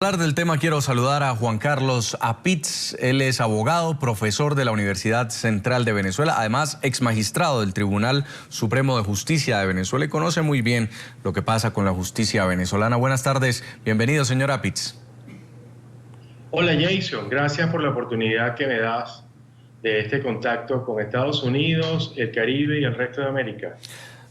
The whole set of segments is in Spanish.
Para hablar del tema quiero saludar a Juan Carlos Apitz. Él es abogado, profesor de la Universidad Central de Venezuela, además ex magistrado del Tribunal Supremo de Justicia de Venezuela y conoce muy bien lo que pasa con la justicia venezolana. Buenas tardes, bienvenido señor Apitz. Hola Jason, gracias por la oportunidad que me das de este contacto con Estados Unidos, el Caribe y el resto de América.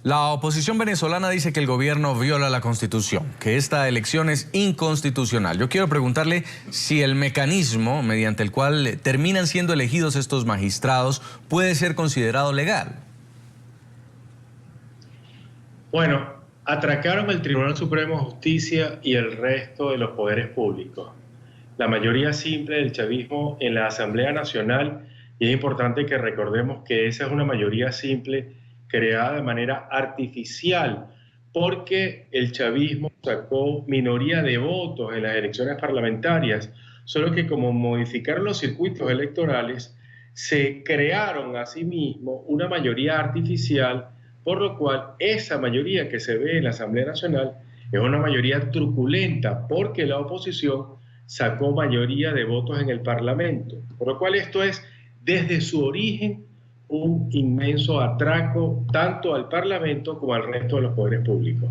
La oposición venezolana dice que el gobierno viola la Constitución, que esta elección es inconstitucional. Yo quiero preguntarle si el mecanismo mediante el cual terminan siendo elegidos estos magistrados puede ser considerado legal. Bueno, atracaron el Tribunal Supremo de Justicia y el resto de los poderes públicos. La mayoría simple del chavismo en la Asamblea Nacional, y es importante que recordemos que esa es una mayoría simple creada de manera artificial, porque el chavismo sacó minoría de votos en las elecciones parlamentarias, solo que como modificaron los circuitos electorales, se crearon a sí mismos una mayoría artificial, por lo cual esa mayoría que se ve en la Asamblea Nacional es una mayoría truculenta, porque la oposición sacó mayoría de votos en el Parlamento, por lo cual esto es desde su origen un inmenso atraco tanto al Parlamento como al resto de los poderes públicos.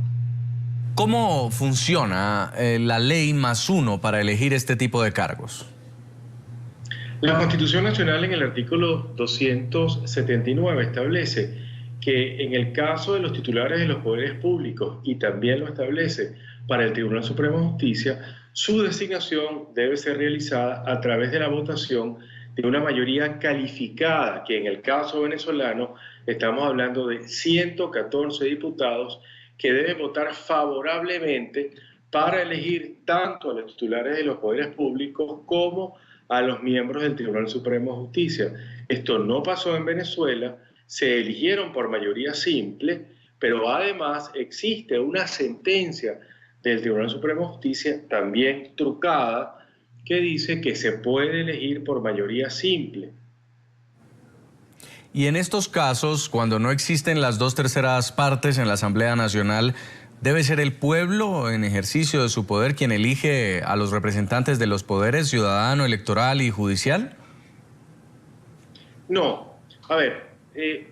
¿Cómo funciona la ley +1 para elegir este tipo de cargos? La Constitución Nacional en el artículo 279 establece que en el caso de los titulares de los poderes públicos, y también lo establece para el Tribunal Supremo de Justicia, su designación debe ser realizada a través de la votación de una mayoría calificada, que en el caso venezolano estamos hablando de 114 diputados que deben votar favorablemente para elegir tanto a los titulares de los poderes públicos como a los miembros del Tribunal Supremo de Justicia. Esto no pasó en Venezuela, se eligieron por mayoría simple, pero además existe una sentencia del Tribunal Supremo de Justicia, también trucada, que dice que se puede elegir por mayoría simple. Y en estos casos, cuando no existen las 2/3 partes en la Asamblea Nacional, ¿debe ser el pueblo en ejercicio de su poder quien elige a los representantes de los poderes ciudadano, electoral y judicial? No, a ver,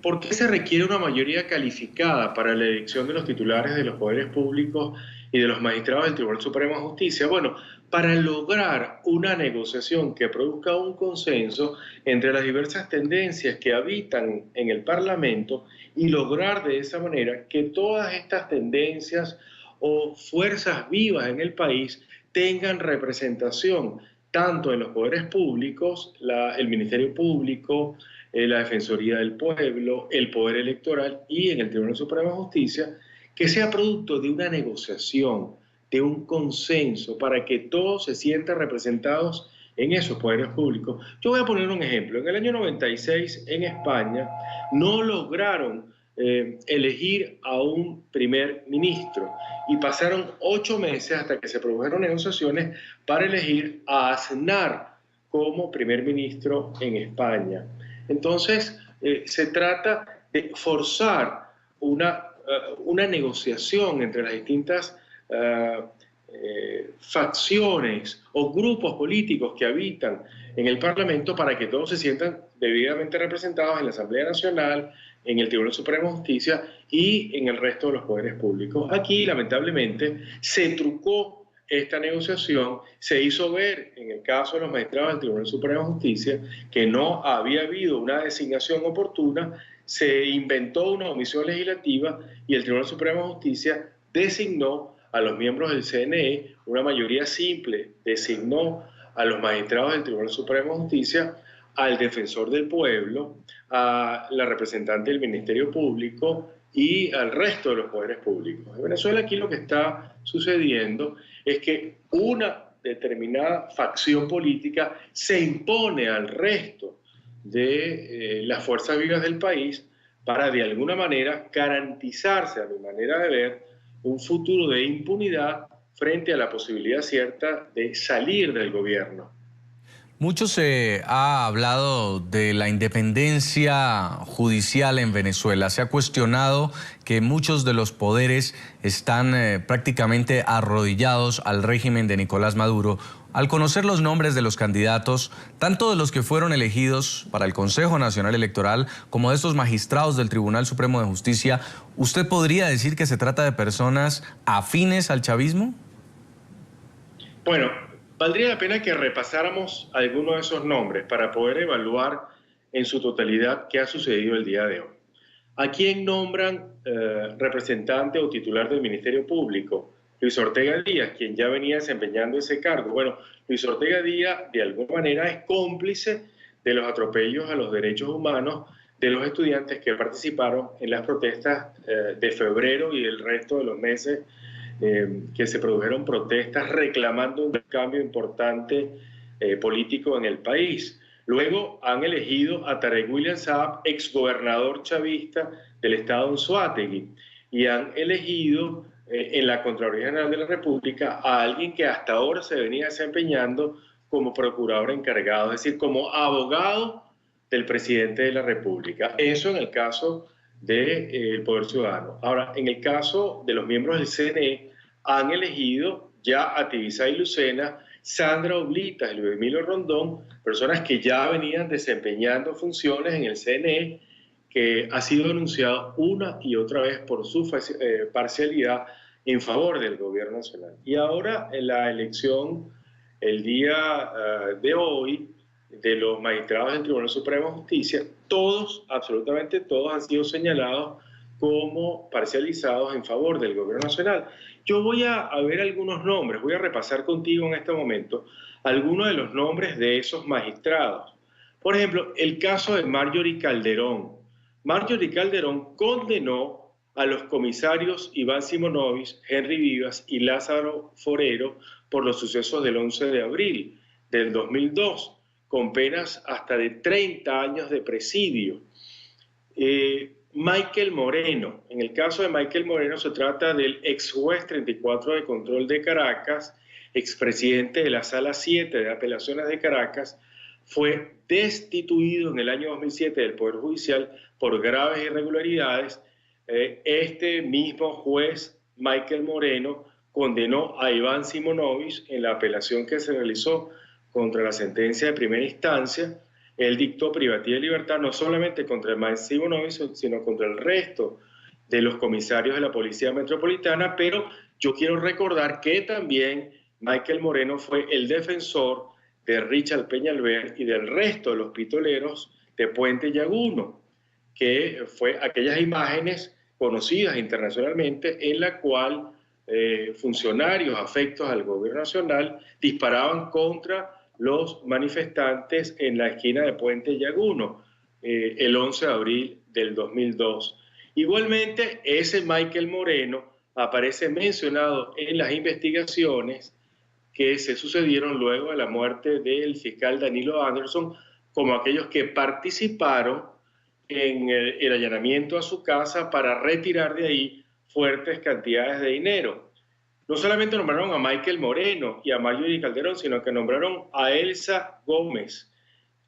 ¿por qué se requiere una mayoría calificada para la elección de los titulares de los poderes públicos y de los magistrados del Tribunal Supremo de Justicia? Bueno, para lograr una negociación que produzca un consenso entre las diversas tendencias que habitan en el Parlamento y lograr de esa manera que todas estas tendencias o fuerzas vivas en el país tengan representación tanto en los poderes públicos, el Ministerio Público, la Defensoría del Pueblo, el Poder Electoral y en el Tribunal Supremo de Justicia, que sea producto de una negociación, de un consenso, para que todos se sientan representados en esos poderes públicos. Yo voy a poner un ejemplo. En el año 96, en España, no lograron elegir a un primer ministro y pasaron 8 meses hasta que se produjeron negociaciones para elegir a Aznar como primer ministro en España. Entonces, se trata de forzar una negociación entre las distintas facciones o grupos políticos que habitan en el Parlamento para que todos se sientan debidamente representados en la Asamblea Nacional, en el Tribunal Supremo de Justicia y en el resto de los poderes públicos. Aquí, lamentablemente, se trucó esta negociación, se hizo ver en el caso de los magistrados del Tribunal Supremo de Justicia que no había habido una designación oportuna, se inventó una omisión legislativa y el Tribunal Supremo de Justicia designó a los miembros del CNE, una mayoría simple designó a los magistrados del Tribunal Supremo de Justicia, al defensor del pueblo, a la representante del Ministerio Público y al resto de los poderes públicos. En Venezuela aquí lo que está sucediendo es que una determinada facción política se impone al resto de las fuerzas vivas del país para de alguna manera garantizarse, a mi manera de ver, un futuro de impunidad frente a la posibilidad cierta de salir del gobierno. Mucho se ha hablado de la independencia judicial en Venezuela. Se ha cuestionado que muchos de los poderes están prácticamente arrodillados al régimen de Nicolás Maduro. Al conocer los nombres de los candidatos, tanto de los que fueron elegidos para el Consejo Nacional Electoral como de estos magistrados del Tribunal Supremo de Justicia, ¿usted podría decir que se trata de personas afines al chavismo? Bueno, valdría la pena que repasáramos algunos de esos nombres para poder evaluar en su totalidad qué ha sucedido el día de hoy. ¿A quién nombran representante o titular del Ministerio Público? Luis Ortega Díaz, quien ya venía desempeñando ese cargo. Bueno, Luis Ortega Díaz de alguna manera es cómplice de los atropellos a los derechos humanos de los estudiantes que participaron en las protestas de febrero y el resto de los meses que se produjeron protestas reclamando un cambio importante político en el país. Luego han elegido a Tarek William Saab, exgobernador chavista del estado Anzoátegui, y han elegido en la Contraloría General de la República a alguien que hasta ahora se venía desempeñando como procurador encargado, es decir, como abogado del presidente de la República. Eso en el caso del Poder Ciudadano. Ahora, en el caso de los miembros del CNE, han elegido ya a Tibisay Lucena, Sandra Oblitas y Luis Emilio Rondón, personas que ya venían desempeñando funciones en el CNE, que ha sido denunciado una y otra vez por su parcialidad en favor del gobierno nacional. Y ahora en la elección, el día de hoy, de los magistrados del Tribunal Supremo de Justicia, todos, absolutamente todos, han sido señalados como parcializados en favor del gobierno nacional. Yo voy a ver algunos nombres, voy a repasar contigo en este momento algunos de los nombres de esos magistrados. Por ejemplo, el caso de Marjorie Calderón. Marjorie Calderón condenó a los comisarios Iván Simonovic, Henry Vivas y Lázaro Forero por los sucesos del 11 de abril del 2002, con penas hasta de 30 años de presidio. Michael Moreno. En el caso de Michael Moreno se trata del ex juez 34 de control de Caracas, expresidente de la Sala 7 de Apelaciones de Caracas, fue destituido en el año 2007 del Poder Judicial por graves irregularidades. Este mismo juez, Michael Moreno, condenó a Iván Simonovic en la apelación que se realizó contra la sentencia de primera instancia. Él dictó privativa de libertad no solamente contra el maestro Simonovic, sino contra el resto de los comisarios de la Policía Metropolitana, pero yo quiero recordar que también Michael Moreno fue el defensor de Richard Peñalver y del resto de los pistoleros de Puente Llaguno, que fue aquellas imágenes conocidas internacionalmente en la cual funcionarios afectos al gobierno nacional disparaban contra los manifestantes en la esquina de Puente Llaguno el 11 de abril del 2002. Igualmente, ese Michael Moreno aparece mencionado en las investigaciones que se sucedieron luego de la muerte del fiscal Danilo Anderson, como aquellos que participaron en el allanamiento a su casa para retirar de ahí fuertes cantidades de dinero. No solamente nombraron a Michael Moreno y a Marjorie Calderón, sino que nombraron a Elsa Gómez,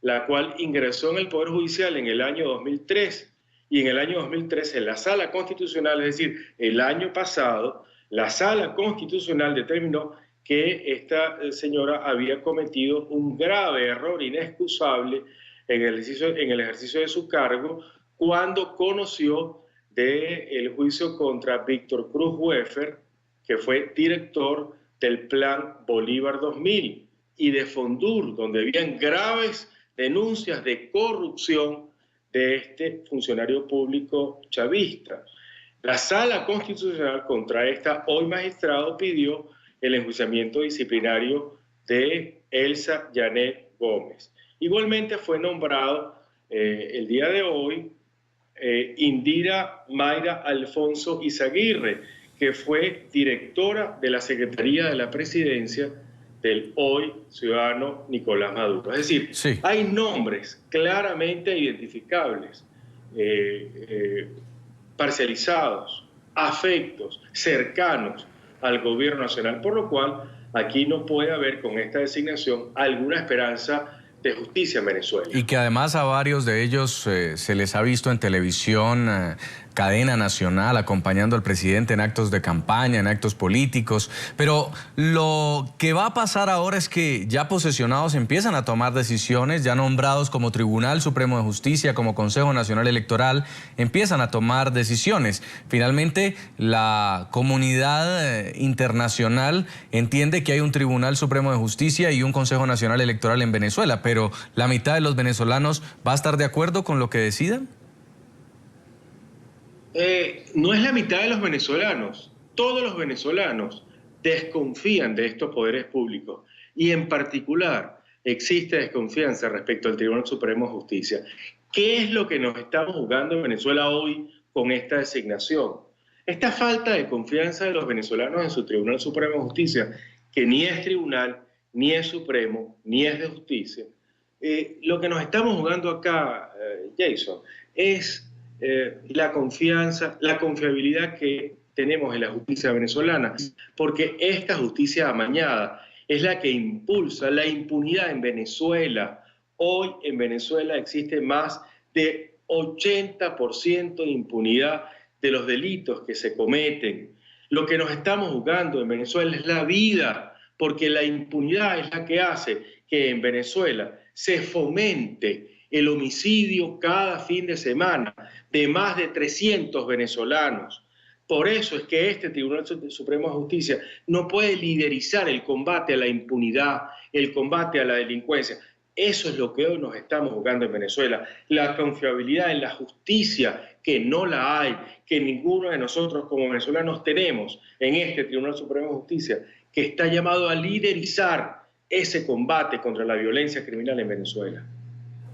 la cual ingresó en el Poder Judicial en el año 2003, y en el año 2013 la Sala Constitucional, es decir, el año pasado, la Sala Constitucional determinó que esta señora había cometido un grave error inexcusable en el ejercicio de su cargo cuando conoció del juicio contra Víctor Cruz Hueffer, que fue director del Plan Bolívar 2000, y de Fondur, donde habían graves denuncias de corrupción de este funcionario público chavista. La Sala Constitucional contra esta hoy magistrado pidió el enjuiciamiento disciplinario de Elsa Janet Gómez. Igualmente fue nombrado el día de hoy Indira Mayra Alfonso Izaguirre, que fue directora de la Secretaría de la Presidencia del hoy ciudadano Nicolás Maduro. Es decir, sí, hay nombres claramente identificables, parcializados, afectos, cercanos al gobierno nacional, por lo cual aquí no puede haber con esta designación alguna esperanza de justicia en Venezuela. Y que además a varios de ellos se les ha visto en televisión, cadena nacional, acompañando al presidente en actos de campaña, en actos políticos. Pero lo que va a pasar ahora es que ya posesionados empiezan a tomar decisiones, ya nombrados como Tribunal Supremo de Justicia, como Consejo Nacional Electoral, empiezan a tomar decisiones. Finalmente, la comunidad internacional entiende que hay un Tribunal Supremo de Justicia y un Consejo Nacional Electoral en Venezuela, pero ¿la mitad de los venezolanos va a estar de acuerdo con lo que decidan? No es la mitad de los venezolanos. Todos los venezolanos desconfían de estos poderes públicos y en particular existe desconfianza respecto al Tribunal Supremo de Justicia. ¿Qué es lo que nos estamos jugando en Venezuela hoy con esta designación? Esta falta de confianza de los venezolanos en su Tribunal Supremo de Justicia, que ni es tribunal, ni es supremo, ni es de justicia. Lo que nos estamos jugando acá, Jason, es la confianza, la confiabilidad que tenemos en la justicia venezolana, porque esta justicia amañada es la que impulsa la impunidad en Venezuela. Hoy en Venezuela existe más de 80% de impunidad de los delitos que se cometen. Lo que nos estamos jugando en Venezuela es la vida, porque la impunidad es la que hace que en Venezuela se fomente el homicidio cada fin de semana de más de 300 venezolanos. Por eso es que este Tribunal Supremo de Justicia no puede liderizar el combate a la impunidad, el combate a la delincuencia. Eso es lo que hoy nos estamos jugando en Venezuela, la confiabilidad en la justicia, que no la hay, que ninguno de nosotros como venezolanos tenemos en este Tribunal Supremo de Justicia, que está llamado a liderizar ese combate contra la violencia criminal en Venezuela.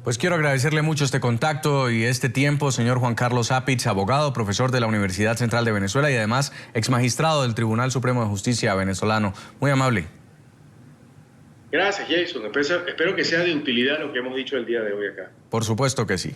Pues quiero agradecerle mucho este contacto y este tiempo, señor Juan Carlos Apitz, abogado, profesor de la Universidad Central de Venezuela y además exmagistrado del Tribunal Supremo de Justicia venezolano. Muy amable. Gracias, Jason. Espero que sea de utilidad lo que hemos dicho el día de hoy acá. Por supuesto que sí.